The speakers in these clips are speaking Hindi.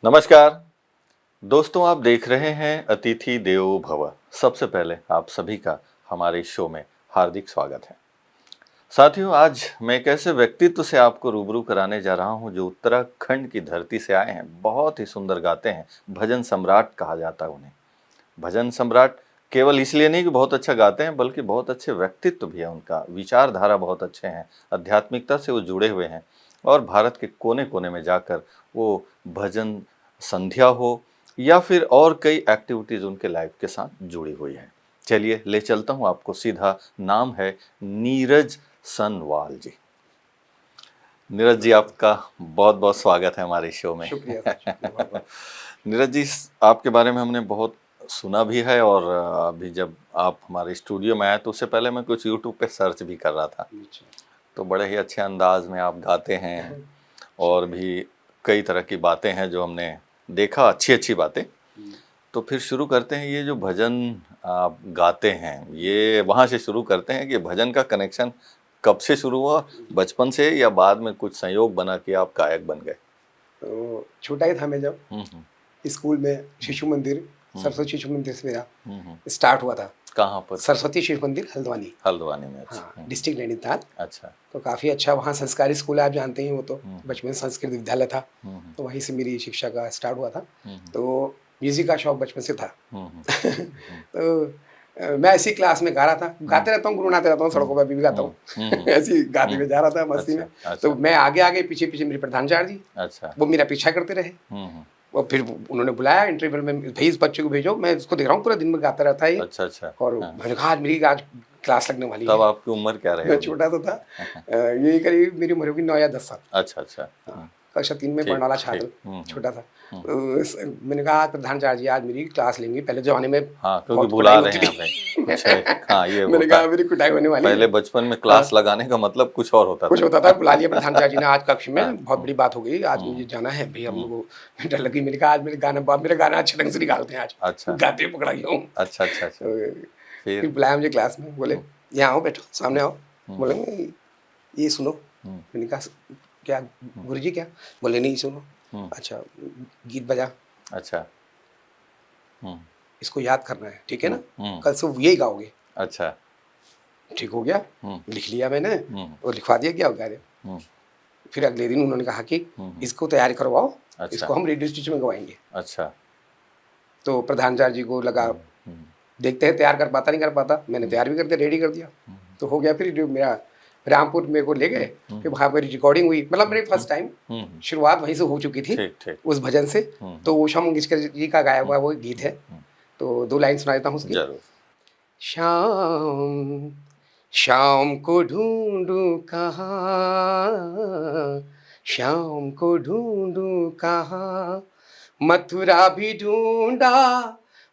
नमस्कार दोस्तों, आप देख रहे हैं अतिथि देवो भव। सबसे पहले आप सभी का हमारे शो में हार्दिक स्वागत है। साथियों, आज मैं एक ऐसे व्यक्तित्व से आपको रूबरू कराने जा रहा हूं जो उत्तराखंड की धरती से आए हैं। बहुत ही सुंदर गाते हैं, भजन सम्राट कहा जाता है उन्हें। भजन सम्राट केवल इसलिए नहीं कि बहुत अच्छा गाते हैं, बल्कि बहुत अच्छे व्यक्तित्व भी है उनका, विचारधारा बहुत अच्छे हैं, आध्यात्मिकता से वो जुड़े हुए हैं और भारत के कोने कोने में जाकर वो भजन संध्या हो या फिर और कई एक्टिविटीज़ उनके लाइफ के साथ जुड़ी हुई है। चलिए ले चलता हूँ आपको सीधा। नाम है नीरज सनवाल जी। नीरज जी, आपका बहुत बहुत स्वागत है हमारे शो में। शुक्रिया सर, शुक्रिया बहुत बहुत। नीरज जी, आपके बारे में हमने बहुत सुना भी है और अभी जब आप हमारे स्टूडियो में आए तो उससे पहले मैं कुछ यूट्यूब पे सर्च भी कर रहा था। अच्छा। तो बड़े ही अच्छे अंदाज में आप गाते हैं और शुक्रिया। भी कई तरह की बातें हैं जो हमने देखा, अच्छी अच्छी बातें। तो फिर शुरू करते हैं। ये जो भजन आप गाते हैं, ये वहाँ से शुरू करते हैं कि भजन का कनेक्शन कब से शुरू हुआ, बचपन से या बाद में कुछ संयोग बना कि आप गायक बन गए? तो छोटा ही था मैं जब स्कूल में शिशु मंदिर, सरस्वती शिशु मंदिर से मेरा स्टार्ट हुआ था। कहाँ पर? सरस्वती शिशु मंदिर हल्द्वानी। हल्द्वानी में? अच्छा। हाँ, डिस्ट्रिक्ट नैनीताल। अच्छा। तो काफ़ी अच्छा वहाँ संस्कारी स्कूल है, आप जानते ही वो तो। बचपन में संस्कृत विद्यालय था, तो वहीं से मेरी शिक्षा का स्टार्ट हुआ था। तो म्यूज़िक का शौक बचपन से था। तो मैं ऐसी क्लास में गा रहा था, गाते रहता हूँ, गुनगुनाते रहता हूँ, सड़कों पे अभी भी गाता हूँ। ऐसे ही गाते हुए जा रहा था मस्ती में। अच्छा, तो अच्छा। मैं आगे आगे पीछे पीछे मेरे प्रधानाचार्य जी, अच्छा। वो मेरा पीछा करते रहे। और फिर उन्होंने बुलाया इंटरवल में, भाई इस बच्चे को भेजो, मैं इसको देख रहा हूँ पूरा दिन में गाता रहता है ये। अच्छा, अच्छा। और हाँ। मैंने कहा आज मेरी आज क्लास लगने वाली तब है। आपकी उम्र क्या रही मैं होगी? छोटा तो था, यही करीब मेरी उम्र होगी 9 या 10 साल। अच्छा, अच्छा। हाँ, कक्षा 3 में ठीक, पढ़ने वाला ठीक। छात्र, छोटा था। मैंने कहा प्रधानाचार्य जी आज मेरी क्लास लेंगे, पहले ज़माने में हाँ, क्योंकि बहुत बुला कुटाई रहे होती हैं थी। हमें कुछ है। हाँ, ये मैंने होता कहा है। मेरी कुटाई होने वाली पहले है। बचपन में हाँ, क्लास लगाने का मतलब कुछ और होता कुछ था। होता था, बुला लिया प्रधानाचार्य जी ने, आज कक्ष हाँ, में बहुत बड़ी बात हो गई, आज मुझे जाना है भैया, हम लोग को डर लगी। मैंने कहा आज मेरे गाना अच्छे ढंग से निकालते हैं आज, अच्छा। गाते हुए पकड़ा गया हूँ। अच्छा, अच्छा, अच्छा। फिर फिर? बुलाया मुझे क्लास में, बोले यहाँ आओ, बैठो, सामने आओ। बोले ये सुनो। मैंने कहा क्या गुरुजी, क्या? बोले नहीं सुनो। अच्छा, गीत बजा, अच्छा। इसको याद करना है, ठीक है ना? हुँ। कल से यही गाओगे। अच्छा। ठीक हो गया, लिख लिया मैंने और लिखवा दिया, क्या गा रहे। फिर अगले दिन उन्होंने कहा कि इसको तैयारी करवाओ, अच्छा। इसको हम रेडियो स्टेशन में गवाएंगे। अच्छा। तो प्रधानाचार्य जी को लगा देखते हैं तैयार कर पाता नहीं कर पाता। मैंने तैयार भी कर दिया, रेडी कर दिया। तो हो गया। फिर जो मेरा रामपुर मेरे को ले गए, फिर वहाँ पर रिकॉर्डिंग हुई। मतलब मेरी फर्स्ट टाइम शुरुआत वहीं से हो चुकी थी, ठीक, ठीक। उस भजन से। तो उषा मंगेशकर जी का गाया हुआ वो गीत है, तो 2 लाइन सुना देता हूँ उसकी। ज़रूर। शाम शाम को ढूंढूं कहाँ, शाम को ढूंढूं कहाँ, मथुरा भी ढूंढा,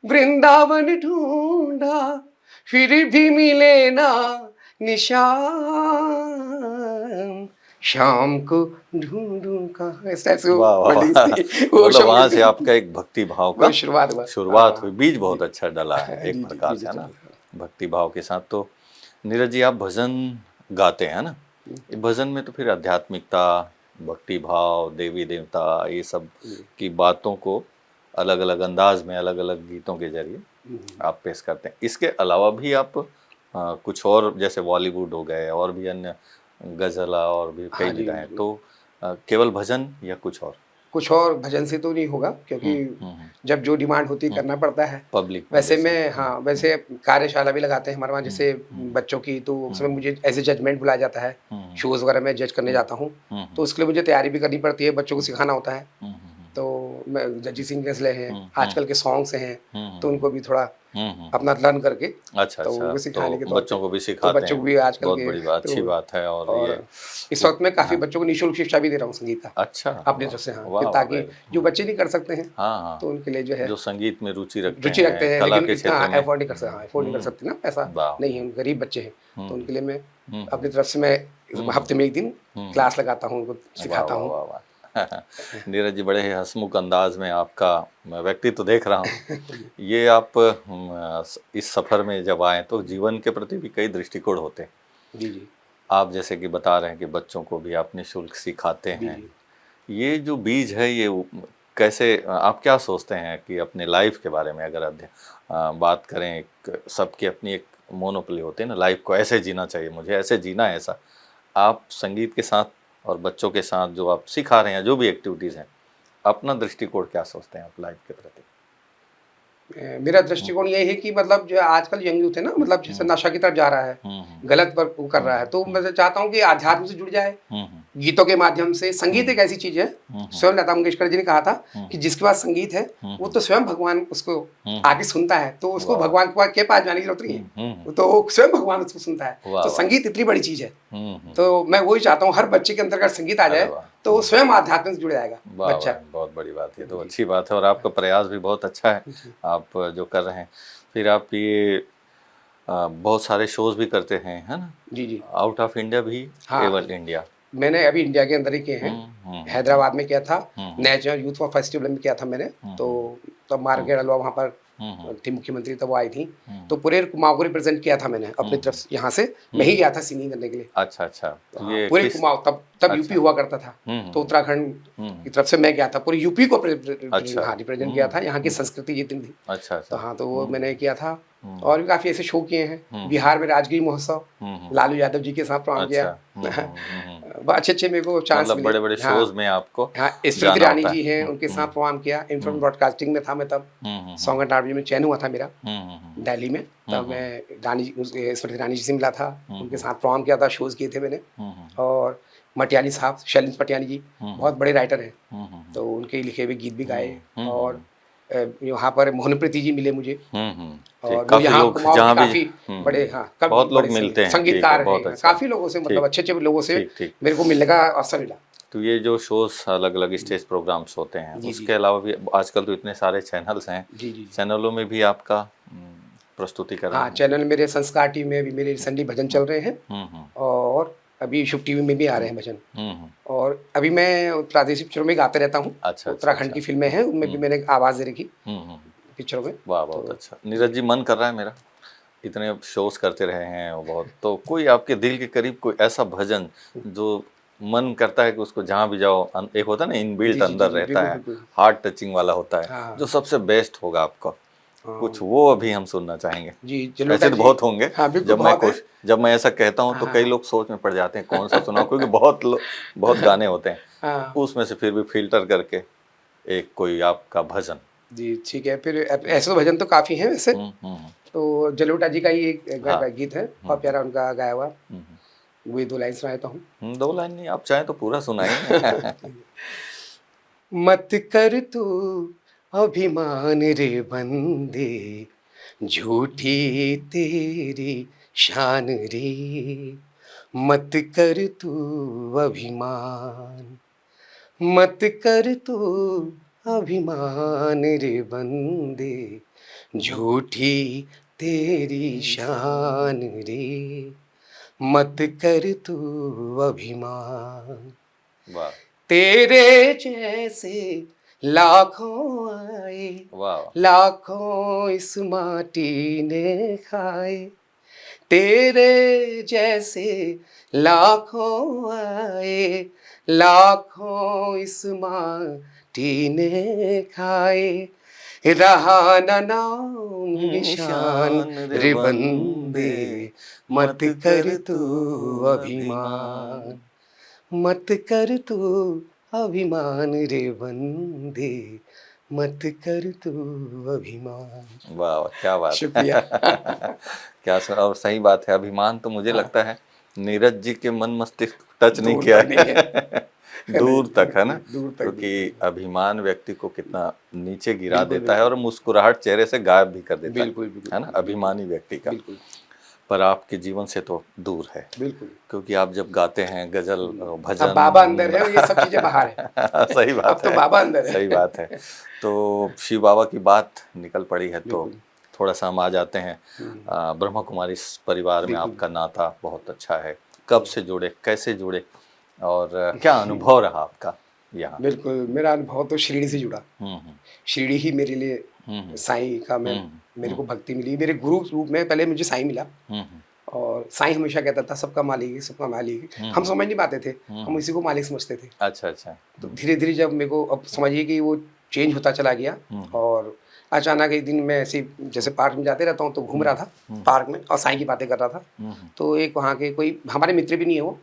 वृंदावन ढूंढा, फिर भी मिले ना निशान, शाम को ढूंढूं कहाँ। इस टाइप से वो वाह, वाह, वर्डिंग वाह! थी, वो मतलब वहाँ से शब्द आपका एक भक्ति भाव वो का शुरुआत हुआ। शुरुआत हुई, बीज जी बहुत अच्छा डला है एक जी जी, प्रकार बीच से, है ना? चल। भक्ति भाव के साथ। तो नीरज जी, आप भजन गाते हैं ना? ये भजन में तो फिर आध्यात्मिकता, भक्ति भाव, देवी देवता, ये सब की बातों को अलग अलग अंदाज में, अलग अलग गीतों के जरिए आप पेश करते हैं। इसके अलावा भी आप कुछ और, जैसे बॉलीवुड हो गए और भी अन्य गज़ल और भी कई हाँ जी, विधाएं, तो केवल भजन या कुछ और? कुछ और भजन से तो नहीं होगा, क्योंकि जब जो डिमांड होती है करना पड़ता है। पब्लिक में वैसे जैसे। मैं, हाँ, वैसे कार्यशाला भी लगाते हैं हमारे वहाँ, जैसे बच्चों की, तो उसमें मुझे एज ए जजमेंट बुलाया जाता है। शोज़ वगैरह में जज करने जाता हूँ, तो उसके लिए मुझे तैयारी भी करनी पड़ती है, बच्चों को सिखाना होता है। तो मैं जजी सिंगर्स ले हैं, आजकल के सॉन्ग्स हैं, तो उनको भी थोड़ा अपना लर्न करके, अच्छा, तो अच्छा। उनको सिखाने के तो तौर पे, बच्चों को भी तो सिखाते बच्चों हैं। को भी आजकल बहुत के, बड़ी बात, अच्छी तो बात है। और ये और इस वक्त मैं काफ़ी हाँ। बच्चों को निःशुल्क शिक्षा भी दे रहा हूँ संगीत का, अच्छा, अपनी वाह! तरफ से। हाँ, कि वाह, वाह! ताकि जो बच्चे नहीं कर सकते हैं, हाँ, हाँ। तो उनके लिए जो है, जो संगीत में रुचि रखते रुचि रखते हैं, हैं, कला लेकिन के इतना क्षेत्र में। अफोर्ड नहीं कर सकते। हाँ, अफोर्ड नहीं कर सकते ना, पैसा वाह! नहीं है, उन गरीब बच्चे हैं, तो उनके लिए मैं अपनी हुँ, तरफ से मैं हफ्ते में 1 दिन क्लास लगाता हूँ, उनको वाह, सिखाता वाह, हूँ। वाह, वाह! नीरज जी, बड़े ही हँसमुख अंदाज में आपका मैं व्यक्तित्व देख रहा हूँ। ये आप इस सफ़र में जब आए तो जीवन के प्रति भी कई दृष्टिकोण होते हैं। जी जी आप जैसे कि बता रहे हैं कि बच्चों को भी आप निःशुल्क सिखाते जी हैं। जी। ये जो बीज है, ये कैसे आप क्या सोचते हैं कि अपने लाइफ के बारे में अगर बात करें, एक सबकी अपनी एक मोनोपोली होती है ना, लाइफ को ऐसे जीना चाहिए, मुझे ऐसे जीना है ऐसा, आप संगीत के साथ और बच्चों के साथ जो आप सिखा रहे हैं, जो भी एक्टिविटीज़ हैं, अपना दृष्टिकोण क्या सोचते हैं आप लाइफ के प्रति? मेरा दृष्टिकोण ये है कि मतलब जो आजकल यंग यूथ है ना, मतलब जैसे नशा की तरफ जा रहा है, गलत पर वो कर रहा है, तो मैं चाहता हूँ कि आध्यात्म से जुड़ जाए, गीतों के माध्यम से। संगीत एक ऐसी चीज है, स्वयं लता मंगेशकर जी ने कहा था कि जिसके पास संगीत है वो तो स्वयं भगवान उसको आगे सुनता है, तो उसको भगवान के पास जाने की जरूरत नहीं है, वो तो स्वयं भगवान उसको सुनता है। तो संगीत इतनी बड़ी चीज है, तो मैं वही चाहता हूँ हर बच्चे के अंदर अगर संगीत आ जाए तो वो स्वयं आध्यात्म से जुड़ जाएगा बच्चा। बहुत बड़ी बात है, तो अच्छी बात है और आपका प्रयास भी बहुत अच्छा है आप जो कर रहे हैं। फिर आप ये बहुत सारे शोज भी करते हैं, है ना? जी जी, आउट ऑफ इंडिया भी केवल इंडिया? मैंने अभी इंडिया के अंदर ही किए हैं, हैदराबाद में किया था, नेशनल यूथ फॉर फेस्टिवल में किया था मैंने, तो तब मार्केट अलवा वहाँ पर थी मुख्यमंत्री, तब वो आई थी, तो पूरे कुमाऊं को रिप्रेजेंट किया था मैंने अपनी तरफ से, यहाँ से मैं ही गया था सिंगिंग करने के लिए। अच्छा अच्छा, तो ये पूरे कुमाऊं, तब यूपी हुआ करता था, तो उत्तराखंड की तरफ से मैं गया था, पूरे यूपी को रिप्रेजेंट किया था, यहाँ की संस्कृति जितनी थी। अच्छा तो हाँ, तो वो मैंने किया था, और भी काफी ऐसे शो किए हैं। बिहार में राजगीर महोत्सव लालू यादव जी के साथ प्रोग्राम किया, अच्छे अच्छे मेरे को चांस मतलब मिले। बड़े बड़े शोज में आपको हाँ, स्मृति ईरानी जी हैं, उनके साथ प्रोग्राम किया, इन्फॉर्म ब्रॉडकास्टिंग में था मैं तब, सॉन्ग एंड आर्ट में चयन हुआ था मेरा दिल्ली में, तब मैं स्मृति ईरानी जी से मिला था, उनके साथ प्रोग्राम किया था, शोज किए थे मैंने। और मटियानी साहब, शैलेंद्र पटियानी जी बहुत बड़े राइटर हैं, तो उनके लिखे हुए गीत भी गाए। और यहाँ पर मोहनप्रीति जी मिले मुझे, और वो यहाँ कुमाऊं के काफी बड़े, हाँ, बहुत लोग मिलते हैं, संगीतकार हैं, काफी लोगों से, मतलब अच्छे अच्छे लोगों से मेरे को मिलने का अवसर मिला। तो ये जो शोज अलग अलग स्टेज प्रोग्राम्स होते हैं, उसके अलावा भी आजकल तो इतने सारे चैनल्स हैं, चैनलों में भी आपका प्रस्तुतिकरण? हाँ, चैनल मेरे संस्कार टीवी में भी मेरे संडे भजन चल रहे हैं, और अभी शुभ टीवी में भी आ रहे हैं भजन, और अभी मैं प्रादेशिक पिक्चरों में गाते रहता हूँ। अच्छा, उत्तराखंड की फिल्में हैं, उनमें भी मैंने आवाज़ दे रखी पिक्चरों में। वाह, बहुत अच्छा। नीरज जी, मन कर रहा है मेरा, इतने शोज करते रहे हैं वो बहुत, तो कोई आपके दिल के करीब कोई ऐसा भजन जो मन करता है कि उसको जहाँ भी जाओ, एक होता है ना इनबिल्ट अंदर रहता है, हार्ट टचिंग वाला होता है, जो सबसे बेस्ट होगा आपका, कुछ वो अभी हम सुनना चाहेंगे। ऐसे तो बहुत होंगे, जब मैं ऐसा कहता हूँ तो कई लोग सोच में पड़ जाते हैं कौन सा सुनाओ, क्योंकि बहुत गाने होते हैं, उसमें से फिर भी फिल्टर करके एक कोई आपका भजन। जी ठीक है, फिर ऐसे तो भजन तो काफी हैं वैसे, तो जलोटा जी का ही एक गीत है, बहुत प्यारा उनका गाया हुआ, वही 2 लाइन सुनाता हूँ। 2 लाइन नहीं, आप चाहें तो पूरा सुनाइए। मत कर तू अभिमान रे बंदे, झूठी तेरी शान रे, मत कर तू अभिमान, मत कर तू अभिमान रे बंदे, झूठी तेरी शान रे, मत कर तू अभिमान। वाह, तेरे जैसे लाखों आए, लाखों इस माटी ने खाए, तेरे जैसे लाखों आए, लाखों इस माटी ने खाए, रहा न नाम निशान रे बंदे, मत कर तू अभिमान, मत कर तू अभिमान रे बंदे, मत कर तू अभिमान। वाह, क्या बात, शुक्रिया। क्या सर, और सही बात है, अभिमान तो मुझे लगता है नीरज जी के मन मस्तिष्क टच नहीं किया है, दूर तक, है ना, क्योंकि अभिमान व्यक्ति को कितना नीचे गिरा देता है और मुस्कुराहट चेहरे से गायब भी कर देता है ना, अभिमानी व्यक्ति का। पर आपके जीवन से तो दूर है, बिल्कुल, क्योंकि आप जब गाते हैं गजल, भजन, बाबा अंदर है, ये सब चीजें बाहर है। सही बात है, तो बाबा अंदर है। सही बात है। तो शिव बाबा की बात निकल पड़ी है, तो थोड़ा सा हम आ जाते हैं ब्रह्मा कुमारी परिवार में आपका नाता बहुत अच्छा है, कब से जुड़े, कैसे जुड़े, और क्या अनुभव रहा आपका यहाँ? बिल्कुल, मेरा अनुभव तो शिरडी से जुड़ा, शिरडी ही मेरे लिए साईं का, मेरे को भक्ति मिली, मेरे गुरु रूप में पहले मुझे साईं मिला, और साईं हमेशा कहता था सबका मालिक है, सबका मालिक है, हम समझ नहीं पाते थे, हम इसी को मालिक समझते थे। अच्छा अच्छा। तो धीरे धीरे जब मेरे को अब समझिए कि वो चेंज होता चला गया। और अचानक एक दिन मैं ऐसे जैसे पार्क में जाते रहता हूँ तो घूम रहा था पार्क में और साईं की बातें कर रहा था। तो एक वहाँ के कोई हमारे मित्र भी नहीं है वो,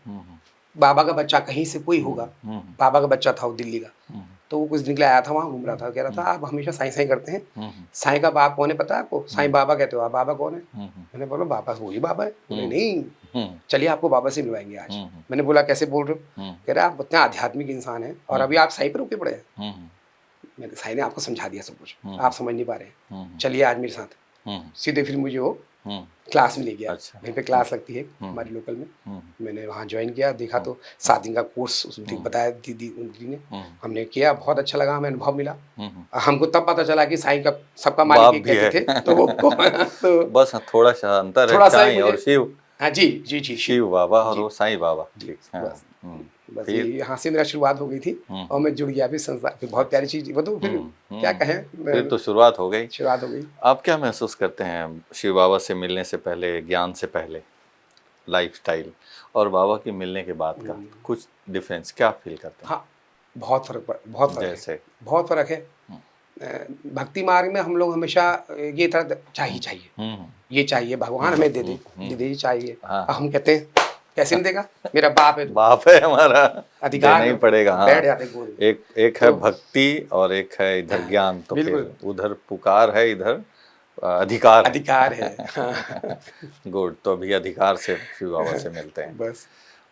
बाबा का बच्चा कहीं से कोई होगा, बाबा का बच्चा था वो दिल्ली का। तो वो कुछ दिन के लिए आया था, वहाँ घूम रहा था, कह रहा था आप हमेशा साईं साईं करते हैं, साईं का बाप कौन है पता है आपको? साईं बाबा कहते हो आप, बाबा कौन है? मैंने बोला बाबा वही बाबा है। बोले नहीं, चलिए आपको बाबा से मिलवाएंगे आज। मैंने बोला कैसे बोल रहे हो? कह रहे आप इतना आध्यात्मिक इंसान हैं और अभी आप साईं पर रुके पड़े हैं। मैंने साईं ने आपको समझा दिया सब कुछ, आप समझ नहीं पा रहे हैं, चलिए आज मेरे साथ। सीधे फिर मुझे वो क्लास में ले गया। अच्छा। वहीं पे क्लास लगती है हमारे लोकल में। मैंने वहाँ ज्वाइन किया, देखा तो 7 दिन का कोर्स उसने बताया दीदी उनकी ने। हमने किया, बहुत अच्छा लगा, हमें अनुभव मिला। हमको तब पता चला कि साईं का सबका बाप मालिक एक भी कहते है। थे, तो वो तो बस थोड़ा सा अंतर है, थोड़ा सा ही साईं और मुझे, शिव। हाँ जी जी जी शिव बाबा और जी, वो साईं बाबा। जी, ठीक। हाँ। बस फिर? ये यहाँ से मेरा शुरुआत हो गई थी और मैं जुड़ गया फिर संसार। फिर बहुत प्यारी चीज, वो तो फिर क्या कहें, फिर तो शुरुआत हो गई। शुरुआत हो गई। आप क्या महसूस करते हैं शिव बाबा से मिलने से पहले, ज्ञान से पहले, लाइफस्टाइल और बाबा के मिलने के बाद का कुछ डिफरेंस क्या फील करते हैं? हाँ, बहुत फर्क है, जैसे? बहुत फर्क है। भक्ति मार्ग में हम लोग हमेशा ये था चाहिए, ये चाहिए भगवान हमें दे दे, ये चाहिए। हाँ। हम कहते हैं कैसे नहीं देगा, मेरा बाप है, बाप है हमारा, अधिकार देना ही है, पड़ेगा। हाँ। बैठ जाते गोद में। एक है तो भक्ति और एक है इधर ज्ञान, तो फिर बिल्कुल उधर पुकार है, इधर अधिकार है। अधिकार है। हाँ। गुड। तो अभी अधिकार से शिव बाबा से मिलते हैं। बस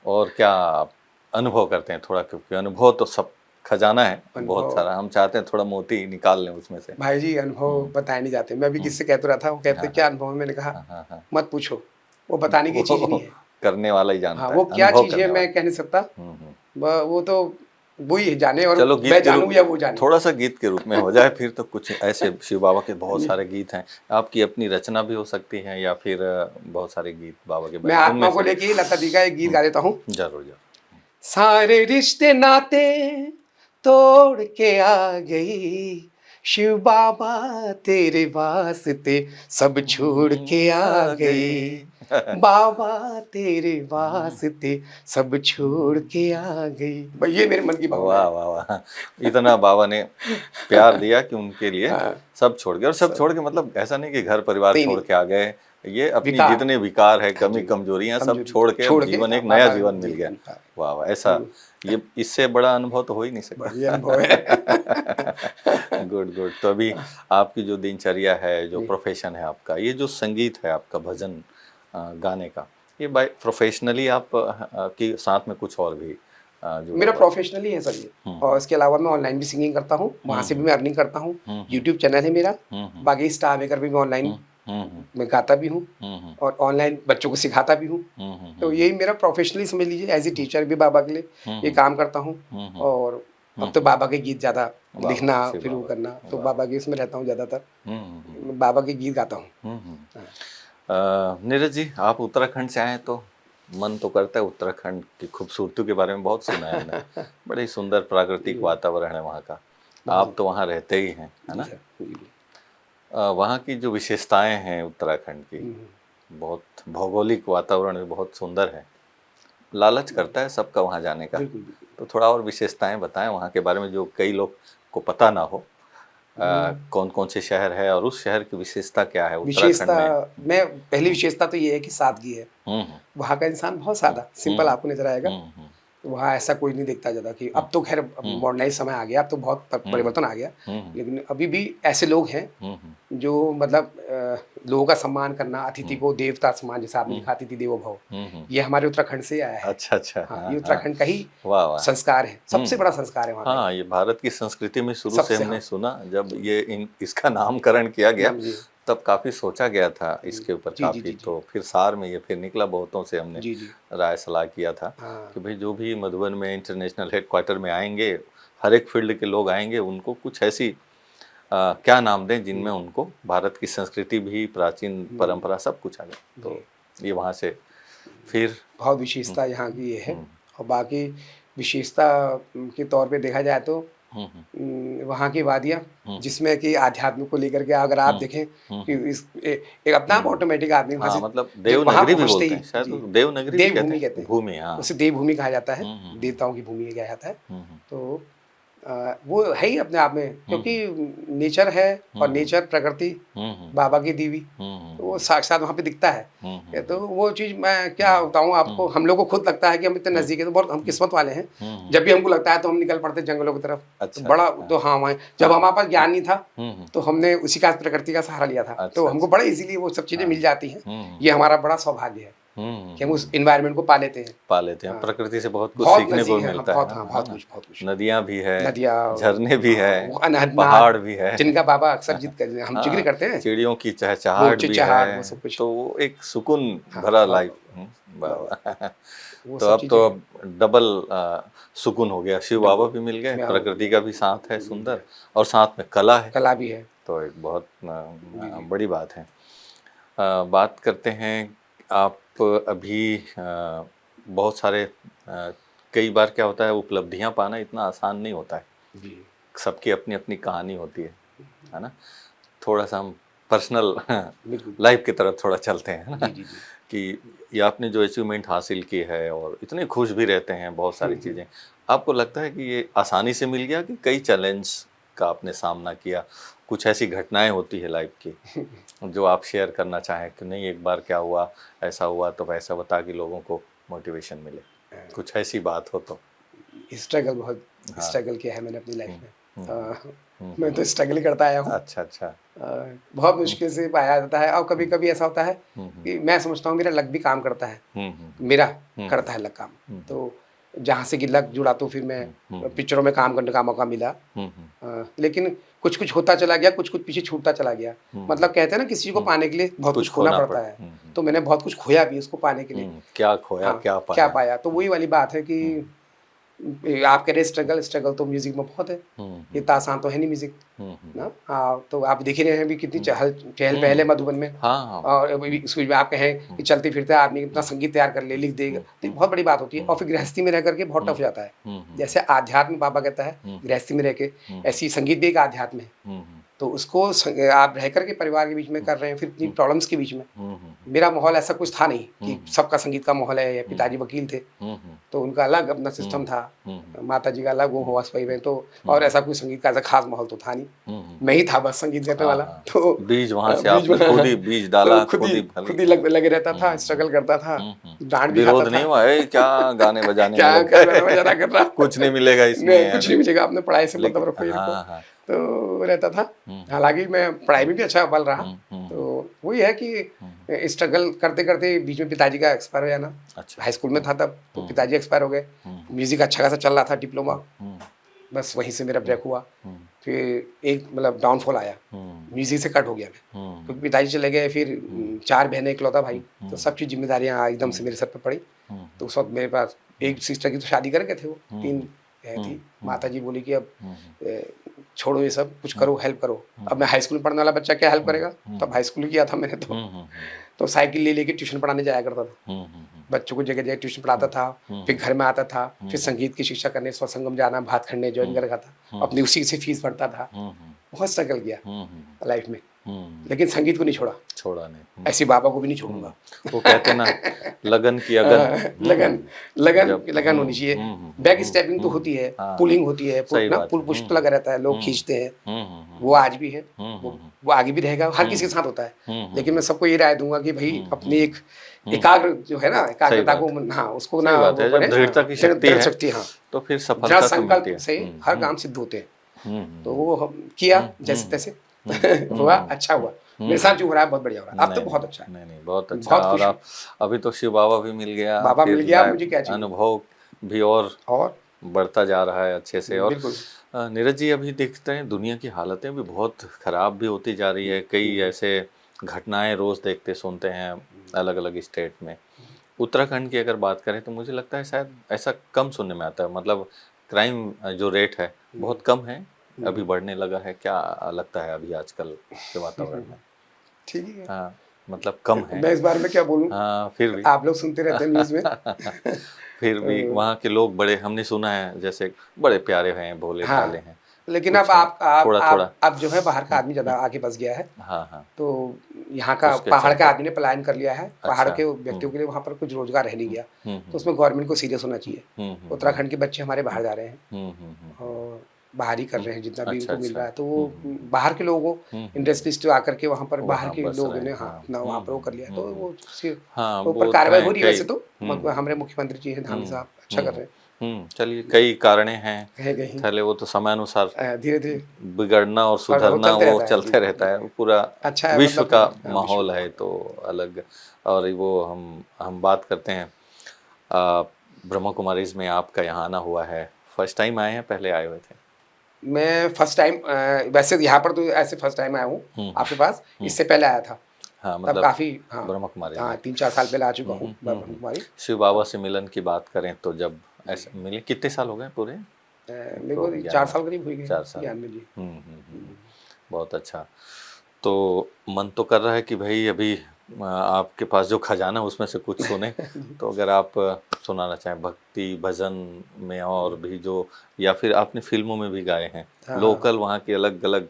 और क्या आप अनुभव करते हैं थोड़ा, क्योंकि अनुभव तो सब खजाना है बहुत अनुभव, सारा, हम चाहते हैं थोड़ा मोती निकाल लें उसमें से। भाई जी अनुभव बताए नहीं जाते। मैं भी किससे कहते रहा था, वो कहते क्या अनुभव है, मैंने कहा हाँ हाँ। मत पूछो, वो बताने की चीज वो नहीं है। करने वाला ही हाँ, जानता है, वो क्या अनुभव चीज है करने वाला। मैं कह नहीं सकता, वो तो वही जाने, और चलो गीत मैं के जानूं रूप, या वो जाने। थोड़ा सा गीत के रूप में हो जाए फिर तो। कुछ ऐसे शिव बाबा के बहुत सारे गीत हैं, आपकी अपनी रचना भी हो सकती है या फिर बहुत सारे गीत बाबा के मैं बने, आत्मा उनमें को से लेके ही लता दी का एक गीत गा देता हूँ। जरूर जरूर। सारे रिश्ते नाते तोड़ के आ गई, शिव बाबा तेरे वास्ते सब छोड़ के आ गई, बाबा तेरे वास्ते सब छोड़ के आ गई। भाई ये मेरे मन की भावना वाह है। वाह वाह, इतना बाबा ने प्यार दिया कि उनके लिए हाँ, सब छोड़ गए। और सब सब छोड़ के मतलब ऐसा नहीं कि घर परिवार नहीं छोड़ नहीं, के आ गए, ये अपनी विकार, जितने विकार है, हाँ कमी जी, कमजोरियां सब कमजोरी छोड़ के अब छोड़ के जीवन, एक नया बाबा जीवन मिल जी गया। बनता है। वाह वाह, ऐसा ये इससे बड़ा अनुभव तो हो ही नहीं सकता। बढ़िया अनुभव है। Good good. तो अभी आपकी जो दिनचर्या है, जो जी। प्रोफेशन है आपका, ये जो संगीत है आपका, भजन गाने का, ये बाय प्रोफेशनली आप के साथ में कुछ और भी जुड़ा मेरा हुआ है? प्रोफेशनली है सर ये, और इसके अलावा मैं ऑनलाइन भी सिंगिंग करता हूँ, वहाँ से भी मैं अर्निंग करता हूँ। यूट्यूब चैनल है मेरा, बाकी स्टार मेकर भी मैं ऑनलाइन मैं गाता भी हूँ और ऑनलाइन बच्चों को सिखाता भी हूँ। तो यही मेरा प्रोफेशनली समझ लीजिए, एज ए टीचर भी बाबा के लिए ये काम करता हूँ। और अब तो बाबा के गीत ज़्यादा लिखना शिव फिर वो बाबा। करना, तो बाबा के इसमें रहता हूँ ज़्यादातर, हम्म। बाबा के गीत गाता हूँ। नीरज जी, आप उत्तराखंड से आए तो मन तो करता है, उत्तराखंड की खूबसूरती के बारे में बहुत सुना है हमने, बड़े सुंदर प्राकृतिक वातावरण है वहाँ का, आप तो वहाँ रहते ही हैं, है जी ना? सर, जी। वहाँ की जो विशेषताएं हैं उत्तराखंड की, बहुत भौगोलिक वातावरण भी बहुत सुंदर है, लालच करता है सबका वहाँ जाने का। बिल्कुल बिल्कुल। तो थोड़ा और विशेषताएं बताएं वहाँ के बारे में, जो कई लोग को पता ना हो। कौन कौन से शहर है और उस शहर की विशेषता क्या है उत्तराखंड विशेषता, में? मैं पहली विशेषता तो ये है कि सादगी है। हम्म वहाँ का इंसान बहुत सादा सिंपल आपको नजर आएगा। तो वहाँ ऐसा कोई नहीं दिखता ज़्यादा कि अब तो खैर मॉडर्नाइज समय आ गया, अब तो बहुत परिवर्तन आ गया, लेकिन अभी भी ऐसे लोग हैं जो मतलब लोगों का सम्मान करना, अतिथि को देवता सम्मान, जैसे आपने लिखा अतिथि देवो भव, ये हमारे उत्तराखंड से आया है। अच्छा अच्छा। हाँ, हाँ ये हाँ। उत्तराखंड का ही वाह वाह। संस्कार है, सबसे बड़ा संस्कार है वहाँ का। हाँ, ये भारत की संस्कृति में शुरू से सबसे, हमने हाँ सुना, जब ये इसका नामकरण किया गया नाम जी तब काफ़ी सोचा गया था इसके ऊपर जी जी काफ़ी, जी जी तो फिर सार में ये फिर निकला, बहुतों से हमने जी जी। राय सलाह किया था हाँ कि भाई जो भी मधुबन में इंटरनेशनल हेडक्वार्टर में आएंगे, हर एक फील्ड के लोग आएंगे, उनको कुछ ऐसी क्या नाम दें जिनमें उनको भारत की संस्कृति भी, प्राचीन परंपरा सब कुछ आ जाए। तो ये वहाँ से फिर बहुत विशेषता यहाँ की ये है। और बाकी विशेषता के तौर पे देखा जाए तो वहाँ की वादियाँ, जिसमें कि आध्यात्म को लेकर के अगर आप देखें कि एक अपना आप ऑटोमेटिक आदमी वहाँ हाँ, से मतलब जब वहाँ देवनगरी भी पहुँचते बोलते ही, हैं शायद, जी देवनगरी भी कहते देवभूमि हैं, कहते हैं भूमि। हाँ। उसे, देवभूमि कहा जाता है, देवताओं की भूमि कहा जाता है। तो वो है ही अपने आप में, क्योंकि नेचर है और नेचर प्रकृति बाबा की दी हुई, तो वो साक्षात वहाँ पे दिखता है। ये तो वो चीज़ मैं क्या बताऊँ आपको, हम लोग को खुद लगता है कि हम इतने नज़दीक है, तो बहुत हम किस्मत वाले हैं। जब भी हमको लगता है तो हम निकल पड़ते हैं जंगलों की तरफ। तो अच्छा, बड़ा अच्छा। तो हाँ, वहाँ जब हमारे पास ज्ञान नहीं था हम्म, तो हमने उसी का प्रकृति का सहारा लिया था, तो अच्छा, हमको अच्छा। बड़ा इजीली वो सब चीज़ें हाँ। मिल जाती हैं। हम्म, ये हमारा बड़ा सौभाग्य है कि हम उस एनवायरनमेंट को पा लेते हैं। पा लेते हैं, हाँ, प्रकृति से बहुत कुछ बहुत सीखने को नज़दीक है, हाँ, मिलता बहुत, है हाँ, ना, है बहुत ना? कुछ, बहुत कुछ। नदियाँ भी है, नदियाँ, झरने भी है, हाँ, वो अनहदनाद पहाड़ भी है। जिनका बाबा अक्सर हम जिक्र हाँ, करते हैं, चिड़ियों की वो चहचहाहट भी चिड़चिड़ाहट, वो है, सब कुछ। तो वो एक सुकून हाँ, भरा बहुत, लाइफ। वाह, बहुत, वाह! वो तो सब अब चीज़ें तो हैं। अब डबल सुकून हो गया, शिव बाबा डबल भी मिल गए, मैं प्रकृति का भी साथ है मिल सुंदर, गया, और साथ में कला है, कला भी है। तो एक बहुत जी, जी। बड़ी बात है। बात करते हैं, आप अभी बहुत सारे कई बार क्या होता है, उपलब्धियां पाना इतना आसान नहीं होता है, जी, सबकी अपनी अपनी कहानी होती है ना? थोड़ा सा हम पर्सनल बिल्कुल। लाइफ की तरफ थोड़ा चलते हैं ना, जी, जी, जी। कि ये आपने जो अचीवमेंट हासिल की है और इतने खुश भी रहते हैं, बहुत सारी चीज़ें, आपको लगता है कि ये आसानी से मिल गया कि कई चैलेंज का आपने सामना किया? कुछ ऐसी घटनाएं होती है लाइफ की जो आप शेयर करना चाहें कि नहीं, एक बार क्या हुआ, ऐसा हुआ तो वैसा, बता कि लोगों को मोटिवेशन मिले, कुछ ऐसी बात हो तो? स्ट्रगल बहुत हाँ। स्ट्रगल किया है मैंने अपनी लाइफ हुँ, में। हुँ, मैं तो स्ट्रगल ही करता आया हूँ। अच्छा, अच्छा। बहुत हुँ, मुश्किल से पाया जाता है, और हुँ, कभी-कभी ऐसा होता है हुँ, हुँ, कि मैं समझता हूँ मेरा लक भी काम करता है। हुँ, हुँ, मेरा हुँ, करता है लक काम। हुँ, तो जहाँ से कि लक जुड़ा तो फिर मैं हुँ, हुँ, पिक्चरों में काम करने का मौका मिला। हुँ, हुँ, लेकिन कुछ-कुछ होता चला गया, कुछ-कुछ पीछे छूटता चला गया। हुँ, मतलब कहते हैं ना, किसी चीज़ को हुँ, पाने के लिए बहुत कुछ कुछ खोना खोना पड़ता पड़ा। है। तो मैंने बहुत कुछ खोया भी उसको पाने के लिए। क्या खोया, हाँ, क्या क्या पाया? पाया? तो वही वाली बात है कि हुँ, आप कह रहे स्ट्रगल, स्ट्रगल तो म्यूज़िक में बहुत है। हुँ, हुँ, इतना आसान तो है नहीं म्यूज़िक, हुँ, हुँ, ना? तो आप देख ही रहे हैं अभी कितनी हुँ, चहल-पहल है हुँ, मधुबन में। हाँ, हाँ, और अभी इसमें भी आप कहें कि हुँ, चलते-फिरते आदमी इतना हुँ, संगीत तैयार कर ले, लिख देगा, हुँ, तो ये हुँ, बहुत बड़ी बात होती है, और हुँ, फिर गृहस्थी में रह कर के बहुत टफ हुँ, हो जाता है। हुँ, हुँ, जैसे आध्यात्म बाबा कहता है, हुँ, गृहस्थी में रह के, हुँ, ऐसे ही संगीत भी एक आध्यात्म है। हुँ, हुँ, तो उसको आप रह कर के परिवार के बीच में कर रहे हैं, फिर इतनी हुँ, प्रॉब्लम्स के बीच में। हुँ, हुँ, मेरा माहौल ऐसा कुछ था नहीं हुँ, कि सबका संगीत का माहौल है, या हुँ, पिताजी वकील थे, हुँ, हुँ, तो उनका अलग अपना सिस्टम हुँ, था, हुँ, माताजी का अलग, वो हाउसवाइफ है, तो हुँ, और ऐसा कोई संगीत का ऐसा खास माहौल तो था नहीं। हुँ, हुँ, मैं ही था बस संगीत करने हाँ, वाला। हाँ, तो बीज वहाँ से बीच में आपने खुद ही बीज डाला, तो खुद ही फली। खुद ही हाँ, लगे रहता हुँ, था, हुँ, स्ट्रगल करता था, हुँ, हुँ। डाँट भी खाता विरोध नहीं था। हुआ, क्या गाने बजाने में क्या लग कर गाना गए? बजाना कर रहा। कुछ नहीं मिलेगा इसमें, नहीं, है कुछ ना? नहीं मिलेगा, आपने पढ़ाई से मतलब लेकिन रखो, ये रखो, हाँ, हाँ। तो रहता था। हुँ, हालाँकि मैं पढ़ाई हुँ, में भी अच्छा बल रहा। हुँ, हुँ, हुँ, तो वही है कि हुँ, स्ट्रगल करते-करते बीच में पिताजी का एक्सपायर हो जाना। अच्छा। हाई स्कूल में हुँ, था तब, तो हुँ, पिताजी एक्सपायर हो गए। हुँ, म्यूज़िक अच्छा खासा चल रहा था, डिप्लोमा, हुँ, बस वहीं से मेरा हुँ, ब्रेक हुआ। हुँ, फिर एक मतलब डाउनफॉल आया, हुँ, म्यूज़िक से कट हो गया मैं। हुँ, क्योंकि पिताजी चले गए, फिर हुँ, 4 बहनें, इकलौता भाई, हुँ, तो हुँ, सब चीज़ ज़िम्मेदारियाँ एकदम से हुँ, मेरे सर पे पड़ी। हुँ, तो उस वक़्त मेरे पास हुँ, एक सिस्टर की तो शादी कर गए थे वो, हुँ, 3 हुँ, हुँ, थी। हुँ, माताजी बोली कि अब हुँ, अ, छोड़ो ये सब, कुछ हुँ, करो, हेल्प करो। हुँ, अब मैं हाई स्कूल में पढ़ने वाला बच्चा क्या हेल्प हुँ, करेगा? हुँ, तब हाई स्कूल किया था मैंने तो। हुँ, हुँ, हुँ, तो साइकिल ले लेके ट्यूशन पढ़ाने जाया करता था। हुँ, हुँ, हुँ, बच्चों को जगह-जगह ट्यूशन पढ़ाता हुँ, था, हुँ, फिर घर में आता था, हुँ, फिर हुँ, संगीत की शिक्षा करने सत्संगम जाना, भात खंडे जॉइन हुँ, कर रखा था। हुँ, अपनी उसी से फीस भरता था। हुँ, हुँ, बहुत स्ट्रगल किया हुँ, हुँ, लाइफ में, हुँ, लेकिन संगीत को नहीं छोड़ा। छोड़ा नहीं। ऐसे बाबा को भी नहीं हुँ, छोड़ूँगा। वो कहते हैं ना, लगन की अगन। लगन जब लगन होनी चाहिए। बैक स्टेपिंग तो होती है, हाँ, पुलिंग होती है, पुल सही ना बात पुल है। पुश तो लगा रहता है, लोग हुँ, खींचते हैं। हुँ, हुँ, हुँ, वो आज भी है, हुँ, वो हुँ, हुँ, वो आगे भी रहेगा, हर हुँ, किसी के साथ होता है। हुँ, हुँ, लेकिन मैं हुँ, सबको ये राय दूँगा कि भई हुँ, अपनी हुँ, एक हुँ, एकाग्र जो है ना, सही एकाग्रता बात को है। हाँ, उसको सही ना बात वो है, जब करें, दृढ़ता की शक्ति दृढ़ है, शक्ति, हाँ। तो फिर दृढ़ सफलता तो मिलती संकल्प है। से हुँ, हर हुँ, काम सिद्ध होते हैं। हुँ, तो हुँ, वो हम किया हुँ, हुँ, जैसे-तैसे। हुँ, हुआ, हुँ, अच्छा हुँ, हुआ। हुँ, मेरे साथ हुँ। जो हो रहा है बहुत बढ़िया हो रहा है। अब तो नहीं, नहीं, बहुत अच्छा है। नहीं, नहीं, बहुत अच्छा। बहुत और खुश हूँ। आप अभी तो शिव बाबा भी मिल गया, बाबा मिल फिर गया, अब मुझे लाइफ क्या चाहिए? अनुभव भी और और बढ़ता जा रहा है अच्छे से। और बिल्कुल। नीरज जी, अभी देखते हैं दुनिया की हालतें भी बहुत खराब भी होती जा रही है, कई हुँ, ऐसे घटनाएं रोज देखते सुनते हैं हुँ, अलग अलग स्टेट में। उत्तराखंड की अगर बात करें तो मुझे लगता है शायद ऐसा कम सुनने में आता है, मतलब क्राइम जो रेट है हुँ, बहुत कम है, अभी हुँ। बढ़ने लगा है, क्या लगता है अभी आजकल के वातावरण में? ठीक ही है। हाँ, मतलब कम है। मैं इस बारे में क्या बोलूँ? हाँ, फिर भी आप लोग सुनते रहते हैं न्यूज़ में। फिर भी तो वहाँ के लोग बड़े, हमने सुना है जैसे बड़े प्यारे हैं, भोले भाले हाँ, हैं, लेकिन अब कुछ है थोड़ा थोड़ा। अब जो है बाहर का आदमी ज़्यादा हम्म, आके बस गया है। हाँ, हाँ, तो यहाँ का उसके पहाड़ के चलते। आदमी ने पलायन कर लिया है। पहाड़ अच्छा। के व्यक्तियों के लिए वहाँ पर कुछ रोज़गार रह नहीं हम्म, गया। हम्म, तो हम्म, उसमें गवर्नमेंट को सीरियस होना चाहिए। हम्म, हम्म, उत्तराखंड के बच्चे हमारे हम्म, बाहर जा रहे हैं। हम्म, हम्म, हम्म, और बाहर ही कर रहे हैं जितना भी अच्छा, उनको मिल अच्छा। रहा है, तो वो बाहर के लोगों को इंडस्ट्रिस्ट आकर के वहाँ पर बाहर वहाँ के बस लोगों रहे ने हैं, हाँ हाँ। अपना वहाँ पर वो कर लिया, तो वो हाँ, ऊपर वो तो कार्रवाई है हो रही है कई। वैसे तो हमारे मुख्यमंत्री जी हैं धामी साहब अच्छा कर रहे चलिए कई कारणें हैं, हैं कहीं पहले वो तो समय अनुसार धीरे धीरे बिगड़ना और और वो सुधरना चलते वो रहता है जी चलते रहता जी है, वो पूरा अच्छा है विश्व मतलब का विश्व माहौल का है माहौल तो अलग। और वो हम बात करते हैं ब्रह्मा कुमारीज में आपका यहाँ आना हुआ है, फर्स्ट टाइम आए हैं, पहले आए हुए थे? मैं फर्स्ट टाइम वैसे यहाँ पर तो ऐसे फर्स्ट टाइम आया हूँ आपके पास, इससे पहले आया था हाँ, तब मतलब काफ़ी हाँ ब्रह्मा कुमारीज में। हाँ 3-4 साल पहले आ चुका हूँ ब्रह्म कुमारी। शिव बाबा से मिलन की बात करें तो जब ऐसे मिले, कितने साल हो गए पूरे मेरे को को ज्ञान 4 में? साल करीब हुई गए 4 साल। ज्ञान में जी। बहुत अच्छा। तो मन तो कर रहा है कि भाई अभी आपके पास जो खजाना है उसमें से कुछ सुने, तो अगर आप सुनाना चाहें भक्ति भजन में, और भी जो या फिर आपने फिल्मों में भी गाए हैं, हाँ लोकल वहाँ के अलग अलग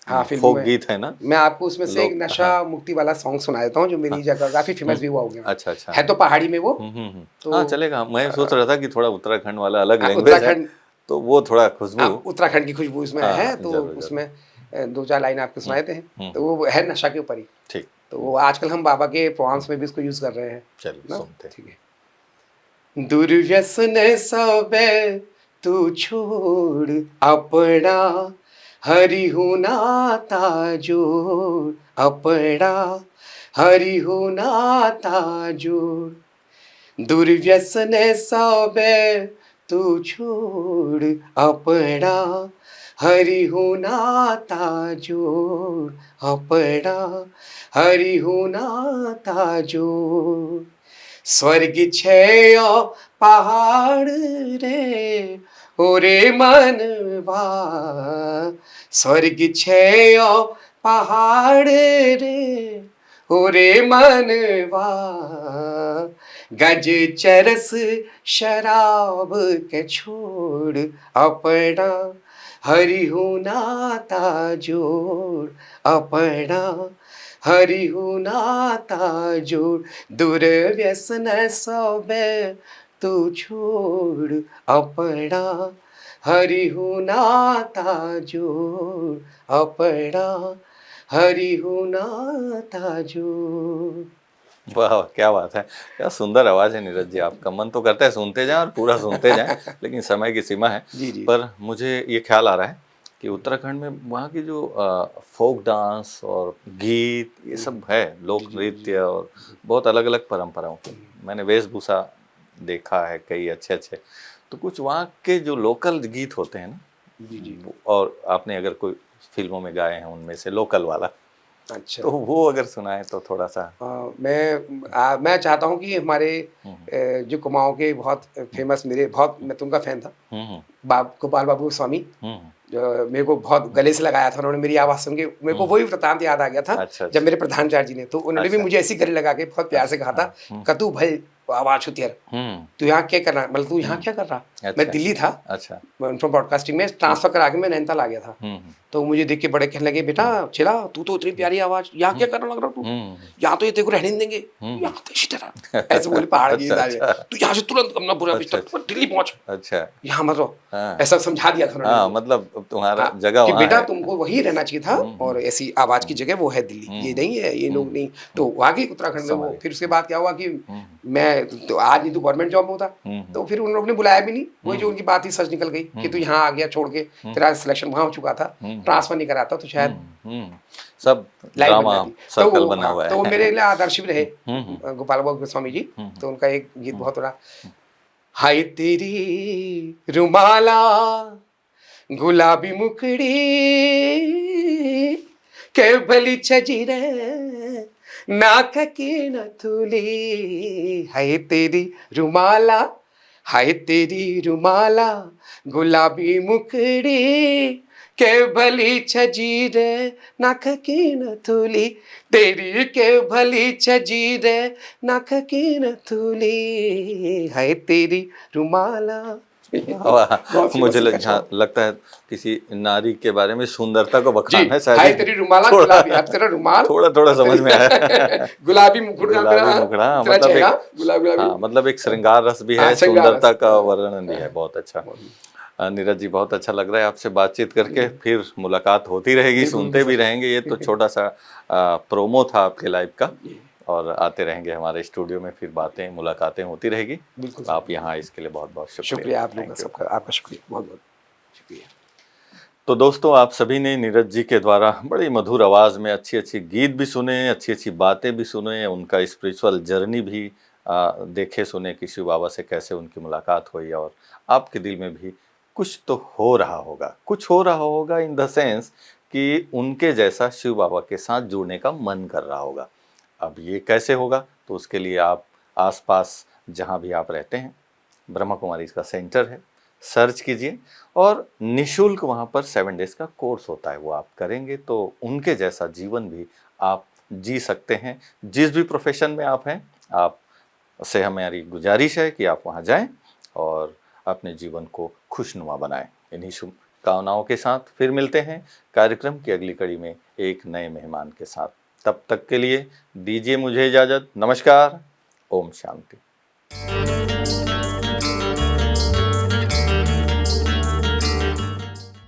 हाँ फिल्मों फोक में गीत है ना, मैं आपको उसमें से एक लोग, नशा हाँ मुक्ति वाला सॉन्ग सुना देता हूँ जो मेरी जगह काफ़ी फेमस भी हुआ हो गया अच्छा अच्छा, है तो पहाड़ी में वो हाँ तो चलेगा। मैं सोच रहा था कि थोड़ा उत्तराखंड वाला अलग लैंग्वेज है, उत्तराखंड तो वो थोड़ा खुशबू। उत्तराखंड की खुशबू इसमें हाँ है हाँ, तो जरूर जरूर। उसमें 2-4 लाइन आपको सुनाए थे तो वो है नशा के ऊपर ही। ठीक, तो वो आजकल हम बाबा के प्रोग्राम्स में भी इसको यूज़ कर रहे हैं चलिए ना। सुनते। ठीक है। दुर्व्यसन सबे तू छोड़ अपना हरि हूँ नाता जोड़ अपना हरि हूँ नाता जोड़ दुर्व्यसन सबे तू छोड़ अपना हरि हूँ नाता जोड़ अपना हरि हूँ नाता जोड़ स्वर्ग छे पहाड़ रे ओरे मनवा स्वर्ग छे पहाड़ रे ओरे मनवा गज चरस शराब के छोड़ अपना हरि हूँ नाता जोड़ अपना हरि हूँ नाता जोड़ दुर्व्यसन सबे तू छोड़ अपना हरि हूँ नाता जोड़ अपना हरि हूँ नाता जोड़। वाह क्या बात है, क्या सुंदर आवाज़ है नीरज जी आपका। मन तो करता है सुनते जाएं और पूरा सुनते जाएं, लेकिन समय की सीमा है। जी जी पर मुझे ये ख्याल आ रहा है कि उत्तराखंड में वहाँ की जो फोक डांस और गीत ये सब है, लोक नृत्य और बहुत अलग अलग परंपराओं के, मैंने वेशभूषा देखा है कई अच्छे अच्छे, तो कुछ वहाँ के जो लोकल गीत होते हैं ना, जी जी और आपने अगर कोई फिल्मों में गाए हैं उनमें से लोकल वाला, अच्छा तो वो अगर सुनाए तो थोड़ा सा। मैं चाहता हूँ कि हमारे जो कुमाऊँ के बहुत फेमस मेरे बहुत मैं तो उनका फैन था गोपाल बाबू स्वामी जो मेरे को बहुत गले से लगाया था उन्होंने मेरी आवाज़ सुन के मेरे को वही वृतांत याद आ गया था अच्छा जब मेरे प्रधानाचार्य जी ने तो उन्होंने भी अच्छा मुझे ऐसी गले लगा के बहुत प्यार से कहा था कतू भाई आवाज़ छुतियर तू यहाँ क्या कर रहा है मतलब तू यहाँ क्या कर रहा मैं अच्छा दिल्ली था अच्छा फ्रॉम ब्रॉडकास्टिंग में ट्रांसफर करा के मैं नैनीताल आ गया था तो मुझे देख के बड़े कहने लगे बेटा चिला तू तो इतनी प्यारी आवाज़ यहाँ क्या करने लग रहा तू यहाँ तो ये तेरे को रहने नहीं देंगे यहाँ तो इसी तरह ऐसे बोले पहाड़ की तू यहाँ से तुरंत अपना पूरा बिस्तर दिल्ली पहुँच अच्छा यहाँ मत रहो हाँ ऐसा समझा दिया था उन्होंने हाँ, मेरे को। मतलब तुम्हारा हाँ, जगह कि वहाँ बेटा है। तुमको वही रहना चाहिए था और ऐसी आवाज की जगह वो है दिल्ली ये नहीं है ये लोग नहीं तो आगे उत्तराखंड में वो समझ फिर उसके बाद क्या हुआ कि मैं तो आज नहीं तो गवर्नमेंट जॉब में होता तो फिर उन लोगों ने बुलाया भी नहीं वही जो उनकी बात ही सच निकल गई कि तू यहाँ आ गया छोड़ के तेरा सिलेक्शन वहाँ हो चुका था ट्रांसफर नहीं कराता तो शायद सब लाइन बन ड्रामा जाती तो सर्कल वो बना हाँ हुआ तो वो है। मेरे लिए आदर्श भी रहे गोपाल बाबू स्वामी जी तो उनका एक गीत बहुत बड़ा हाय तेरी रुमाला गुलाबी मुखड़ी के भली छजीरे नाक की नथुली हाय तेरी रुमाला हाय तेरी रुमाला गुलाबी मुखड़ी के भली छजीरे नाक की नथुली तेरी के भली छजीरे नाक की नथुली हाय तेरी रुमाला बहुत फेमस मुझे है इनका जहाँ लगता है किसी नारी के बारे में सुंदरता को जी बखान है शायद हाय ये तेरी रुमाला थोड़ा गुलाबी अब तेरा रुमाल थोड़ा थोड़ा और समझ में आया। गुलाबी मुकुट गुलाबी मुखड़ा, हाँ, तेरा मतलब चेहरा एक, गुलाबी गुलाबी हाँ मतलब एक श्रृंगार रस भी हाँ है, श्रृंगार सुंदरता रस का वर्णन भी है, बहुत अच्छा। नीरज जी, बहुत अच्छा लग रहा है आपसे बातचीत करके। फिर मुलाकात होती रहेगी, बिल्कुल, सुनते भी सर। रहेंगे। ये तो छोटा सा प्रोमो था आपके लाइव का, जी, और आते रहेंगे हमारे स्टूडियो में, फिर बातें मुलाकातें होती रहेगी। बिल्कुल सर। आप यहाँ इसके लिए बहुत बहुत शुक्रिया। शुक्रिया आप लोगों का, थैंक यू। सबका आपका शुक्रिया, बहुत-बहुत शुक्रिया। तो दोस्तों, आप सभी ने नीरज जी के द्वारा बड़ी मधुर आवाज़ में अच्छी अच्छी गीत भी सुने, अच्छी अच्छी बातें भी सुने, उनका स्पिरिचुअल जर्नी भी देखे सुने कि शिव बाबा से कैसे उनकी मुलाकात हुई। और आपके दिल में भी कुछ तो हो रहा होगा, कुछ हो रहा होगा इन द सेंस कि उनके जैसा शिव बाबा के साथ जुड़ने का मन कर रहा होगा। अब ये कैसे होगा, तो उसके लिए आप आसपास जहाँ भी आप रहते हैं, ब्रह्मा कुमारी इसका सेंटर है, सर्च कीजिए, और निशुल्क वहाँ पर 7 डेज़ का कोर्स होता है। वो आप करेंगे तो उनके जैसा जीवन भी आप जी सकते हैं। जिस भी प्रोफेशन में आप हैं, आप से हमारी गुजारिश है कि आप वहाँ जाएं और अपने जीवन को खुशनुमा बनाएं। इन्हीं शुभकामनाओं के साथ फिर मिलते हैं कार्यक्रम की अगली कड़ी में एक नए मेहमान के साथ। तब तक के लिए दीजिए मुझे इजाज़त। नमस्कार। ओम शांति।